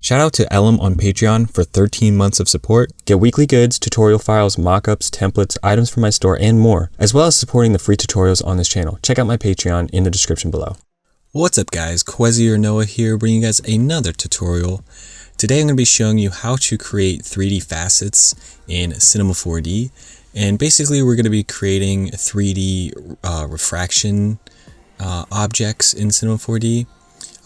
Shout out to Ellum on Patreon for 13 months of support. Get weekly goods, tutorial files, mockups, templates, items from my store, and more, as well as supporting the free tutorials on this channel. Check out my Patreon in the description below. What's up guys, Qehzy or Noah here, bringing you guys another tutorial. Today I'm going to be showing you how to create 3D facets in Cinema 4D. And basically we're going to be creating 3D refraction objects in Cinema 4D.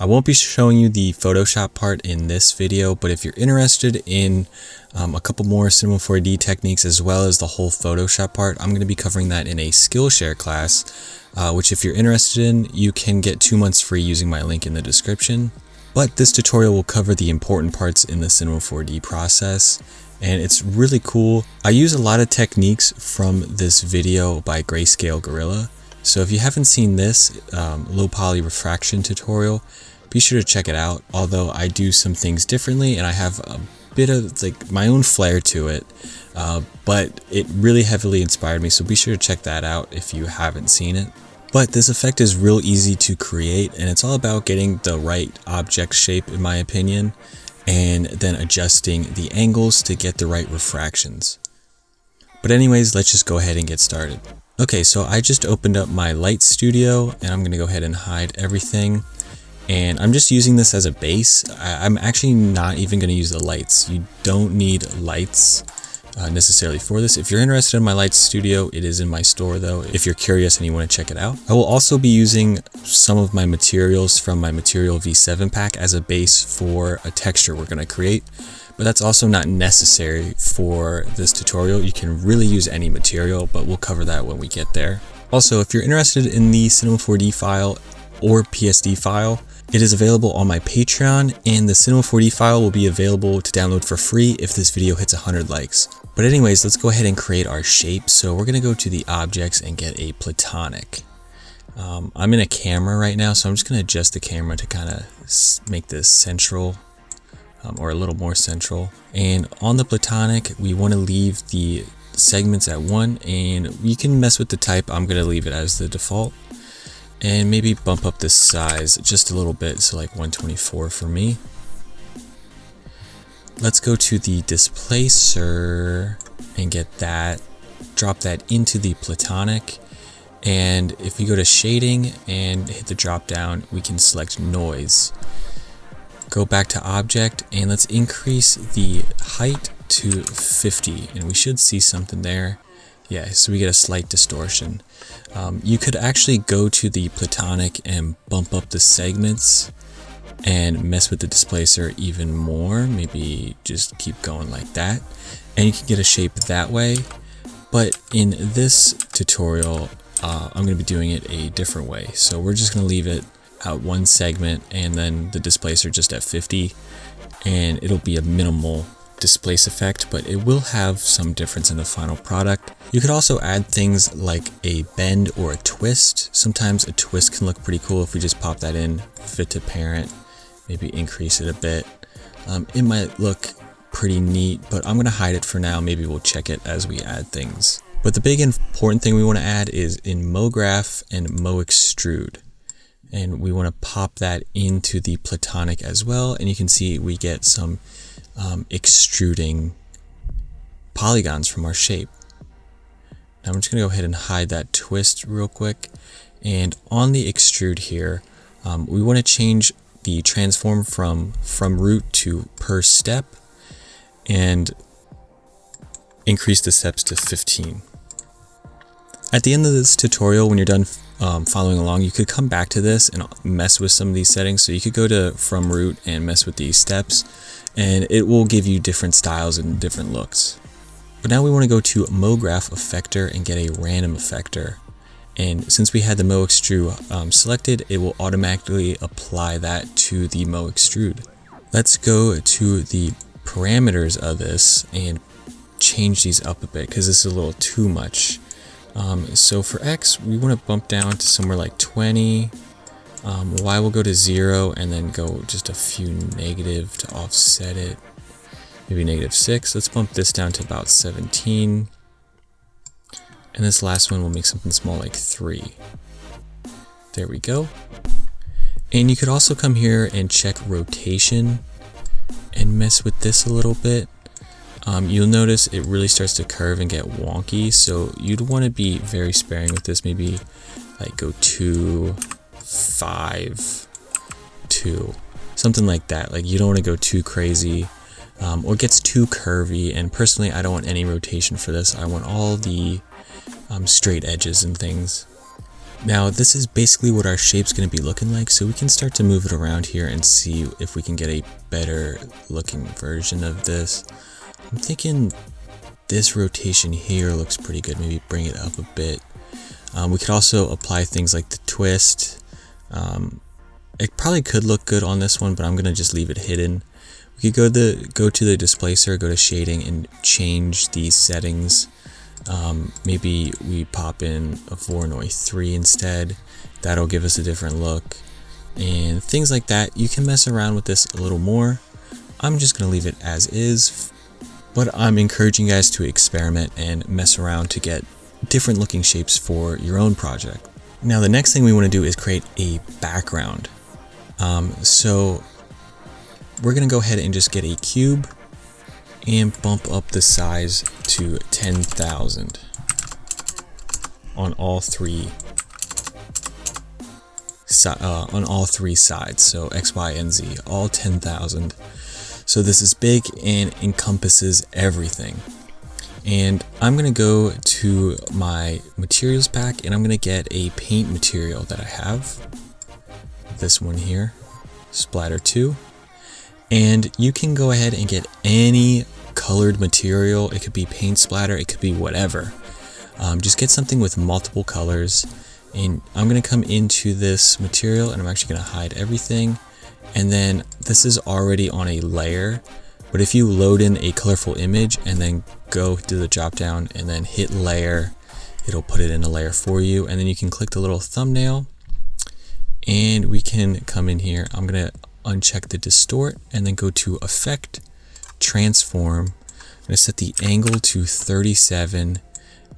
I won't be showing you the Photoshop part in this video, but if you're interested in a couple more Cinema 4D techniques as well as the whole Photoshop part, I'm going to be covering that in a Skillshare class, which if you're interested in, you can get 2 months free using my link in the description. But this tutorial will cover the important parts in the Cinema 4D process, and it's really cool. I use a lot of techniques from this video by Grayscale Gorilla. So if you haven't seen this low poly refraction tutorial, be sure to check it out. Although I do some things differently and I have a bit of like my own flair to it, but it really heavily inspired me, so be sure to check that out if you haven't seen it. But this effect is real easy to create, and it's all about getting the right object shape in my opinion, and then adjusting the angles to get the right refractions. But anyways, let's just go ahead and get started. Okay, so I just opened up my Light Studio and I'm going to go ahead and hide everything. And I'm just using this as a base. I'm actually not even going to use the lights. You don't need lights necessarily for this. If you're interested in my Light Studio, it is in my store though, if you're curious and you want to check it out. I will also be using some of my materials from my Material V7 pack as a base for a texture we're going to create. But that's also not necessary for this tutorial. You can really use any material, but we'll cover that when we get there. Also, if you're interested in the Cinema 4D file or PSD file, it is available on my Patreon, and the Cinema 4D file will be available to download for free if this video hits 100 likes. But anyways, let's go ahead and create our shape. So we're gonna go to the objects and get a platonic. I'm in a camera right now, so I'm just gonna adjust the camera to kind of make this central. Or a little more central. And on the platonic, we want to leave the segments at 1, and you can mess with the type. I'm going to leave it as the default, and maybe bump up the size just a little bit, so like 124 for me. Let's go to the displacer and get that, drop that into the platonic. And if we go to shading and hit the drop down, we can select noise. Go back to object and let's increase the height to 50, and we should see something there. Yeah, so we get a slight distortion. You could actually go to the platonic and bump up the segments and mess with the displacer even more. Maybe just keep going like that, and you can get a shape that way. But in this tutorial, I'm going to be doing it a different way. So we're just going to leave it out 1 segment and then the displacer just at 50, and it'll be a minimal displace effect, but it will have some difference in the final product. You could also add things like a bend or a twist. Sometimes a twist can look pretty cool if we just pop that in, fit to parent, maybe increase it a bit. It might look pretty neat, but I'm gonna hide it for now. Maybe we'll check it as we add things. But the big important thing we want to add is in MoGraph and MoExtrude. And we want to pop that into the platonic as well, and you can see we get some extruding polygons from our shape. Now I'm just going to go ahead and hide that twist real quick, and on the extrude here, we want to change the transform from root to per step, and increase the steps to 15. At the end of this tutorial, when you're done following along, you could come back to this and mess with some of these settings. So you could go to from root and mess with these steps, and it will give you different styles and different looks. But now we want to go to MoGraph Effector and get a random effector. And since we had the MoExtrude selected, it will automatically apply that to the MoExtrude. Let's go to the parameters of this and change these up a bit, because this is a little too much. So for X, we want to bump down to somewhere like 20. Y will go to 0, and then go just a few negative to offset it. Maybe -6. Let's bump this down to about 17. And this last one will make something small like 3. There we go. And you could also come here and check rotation and mess with this a little bit, you'll notice it really starts to curve and get wonky. So you'd want to be very sparing with this. Maybe like go 2, 5, 2, something like that. Like you don't want to go too crazy or it gets too curvy. And personally, I don't want any rotation for this. I want all the straight edges and things. Now this is basically what our shape's going to be looking like, so we can start to move it around here and see if we can get a better looking version of this. I'm thinking this rotation here looks pretty good. Maybe bring it up a bit. We could also apply things like the twist. It probably could look good on this one, but I'm going to just leave it hidden. We could go to the displacer, go to shading, and change these settings. Maybe we pop in a Voronoi 3 instead. That'll give us a different look. And things like that. You can mess around with this a little more. I'm just going to leave it as is. But I'm encouraging you guys to experiment and mess around to get different looking shapes for your own project. Now the next thing we want to do is create a background. So we're going to go ahead and just get a cube and bump up the size to 10,000 on all three sides. So X, Y, and Z, all 10,000. So this is big and encompasses everything. And I'm gonna go to my materials pack and I'm gonna get a paint material that I have. This one here, Splatter 2. And you can go ahead and get any colored material. It could be paint splatter, it could be whatever. Just get something with multiple colors. And I'm going to come into this material and I'm actually going to hide everything. And then this is already on a layer. But if you load in a colorful image and then go to the drop down and then hit layer, it'll put it in a layer for you. And then you can click the little thumbnail and we can come in here. I'm going to uncheck the distort and then go to effect, transform. I'm going to set the angle to 37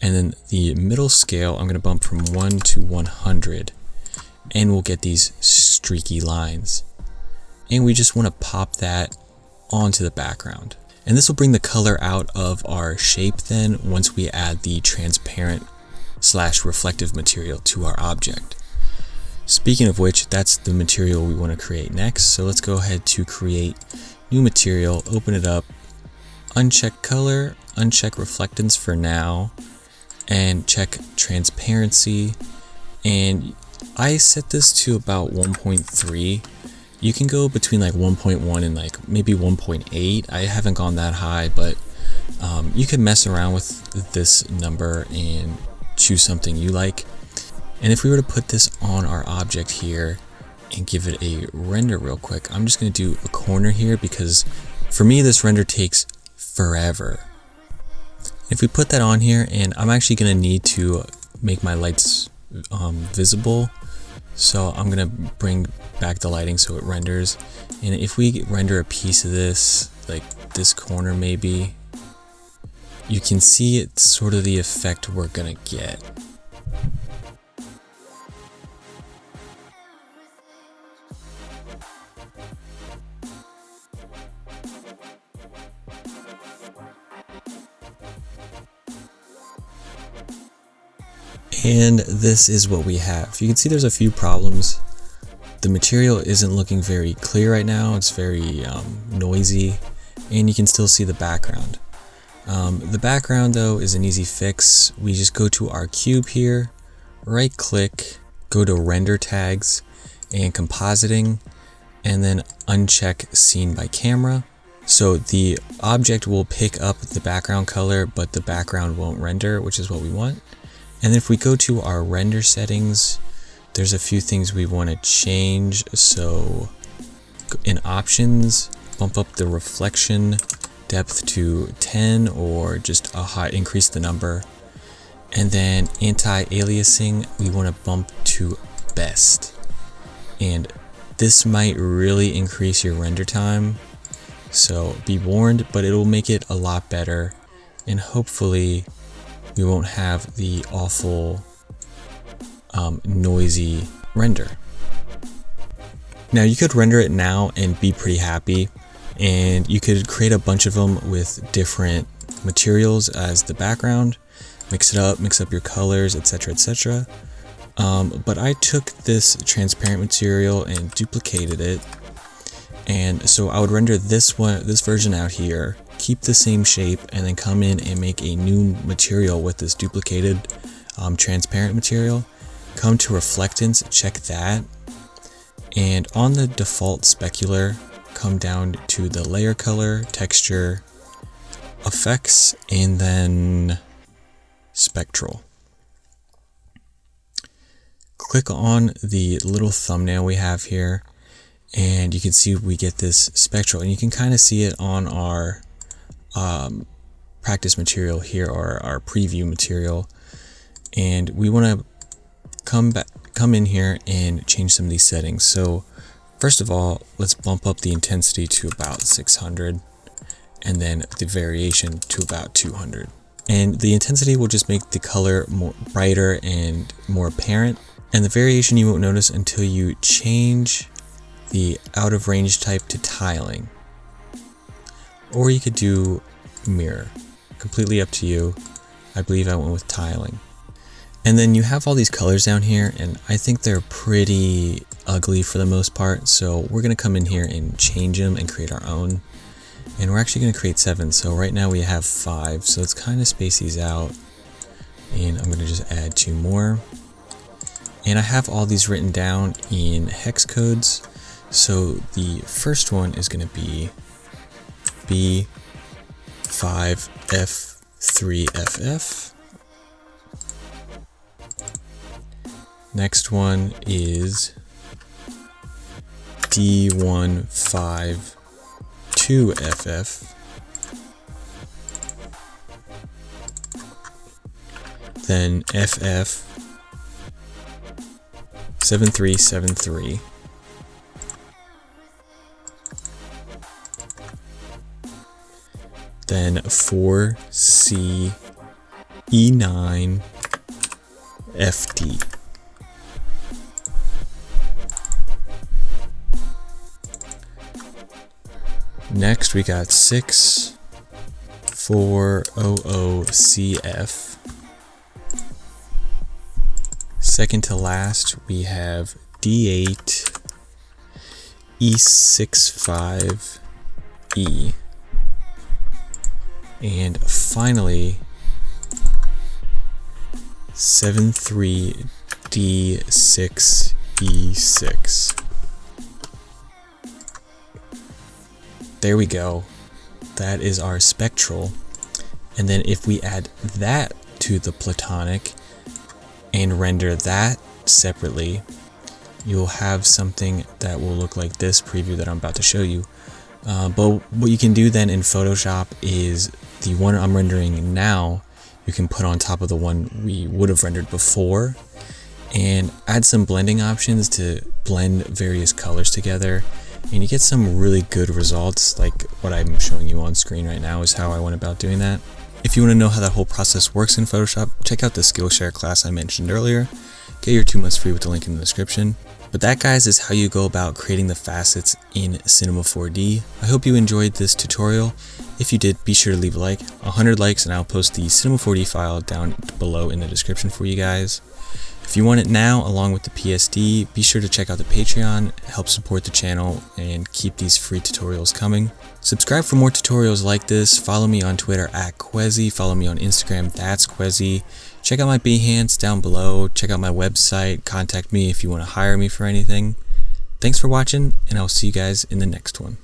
and then the middle scale I'm going to bump from 1 to 100 and we'll get these streaky lines. And we just want to pop that onto the background. And this will bring the color out of our shape then once we add the transparent / reflective material to our object. Speaking of which, that's the material we want to create next. So let's go ahead to create new material, open it up, uncheck color, uncheck reflectance for now, and check transparency. And I set this to about 1.3. You can go between like 1.1 and like maybe 1.8. I haven't gone that high, but you can mess around with this number and choose something you like. And if we were to put this on our object here and give it a render real quick, I'm just going to do a corner here because for me this render takes forever. If we put that on here, and I'm actually going to need to make my lights visible, so I'm going to bring back the lighting so it renders. And if we render a piece of this, like this corner maybe, you can see it's sort of the effect we're going to get. And this is what we have. You can see there's a few problems. The material isn't looking very clear right now. It's very noisy, and you can still see the background. The background though is an easy fix. We just go to our cube here, right click, go to render tags and compositing, and then uncheck scene by camera. So the object will pick up the background color, but the background won't render, which is what we want. And if we go to our render settings, there's a few things we want to change. So in options, bump up the reflection depth to 10 or just increase the number. And then anti-aliasing, we want to bump to best. And this might really increase your render time. So be warned, but it'll make it a lot better. And hopefully we won't have the awful noisy render. Now you could render it now and be pretty happy, And you could create a bunch of them with different materials as the background, mix up your colors, etc, etc. But I took this transparent material and duplicated it, and so I would render this version out here, keep the same shape, and then come in and make a new material with this duplicated transparent material. Come to reflectance, check that, and on the default specular, come down to the layer color, texture, effects, and then spectral. Click on the little thumbnail we have here, and you can see we get this spectral, and you can kind of see it on our practice material here, or our preview material. And we want to come in here and change some of these settings. So first of all, let's bump up the intensity to about 600, and then the variation to about 200. And the intensity will just make the color more brighter and more apparent. And the variation you won't notice until you change the out of range type to tiling. Or you could do mirror. Completely up to you. I believe I went with tiling. And then you have all these colors down here, and I think they're pretty ugly for the most part. So we're going to come in here and change them and create our own. And we're actually going to create 7. So right now we have 5. So let's kind of space these out. And I'm going to just add 2 more. And I have all these written down in hex codes. So the first one is going to be B5F3FF. Next one is D152FF. Then FF 7373. Then 4CE9FD. Next we got 6400CF. Second to last we have D8 E65E. And finally 73D6E6. There we go. That is our spectral. And then if we add that to the platonic and render that separately, you'll have something that will look like this preview that I'm about to show you. But what you can do then in Photoshop is the one I'm rendering now, you can put on top of the one we would have rendered before, and add some blending options to blend various colors together, and you get some really good results. Like what I'm showing you on screen right now is how I went about doing that. If you want to know how that whole process works in Photoshop, check out the Skillshare class I mentioned earlier. Get your 2 months free with the link in the description. But that, guys, is how you go about creating the facets in Cinema 4D. I hope you enjoyed this tutorial. If you did, be sure to leave a like. 100 likes and I'll post the Cinema 4D file down below in the description for you guys. If you want it now, along with the PSD, be sure to check out the Patreon, help support the channel, and keep these free tutorials coming. Subscribe for more tutorials like this. Follow me on Twitter at Qehzy. Follow me on Instagram, that's Qehzy. Check out my Behance down below. Check out my website. Contact me if you want to hire me for anything. Thanks for watching, and I'll see you guys in the next one.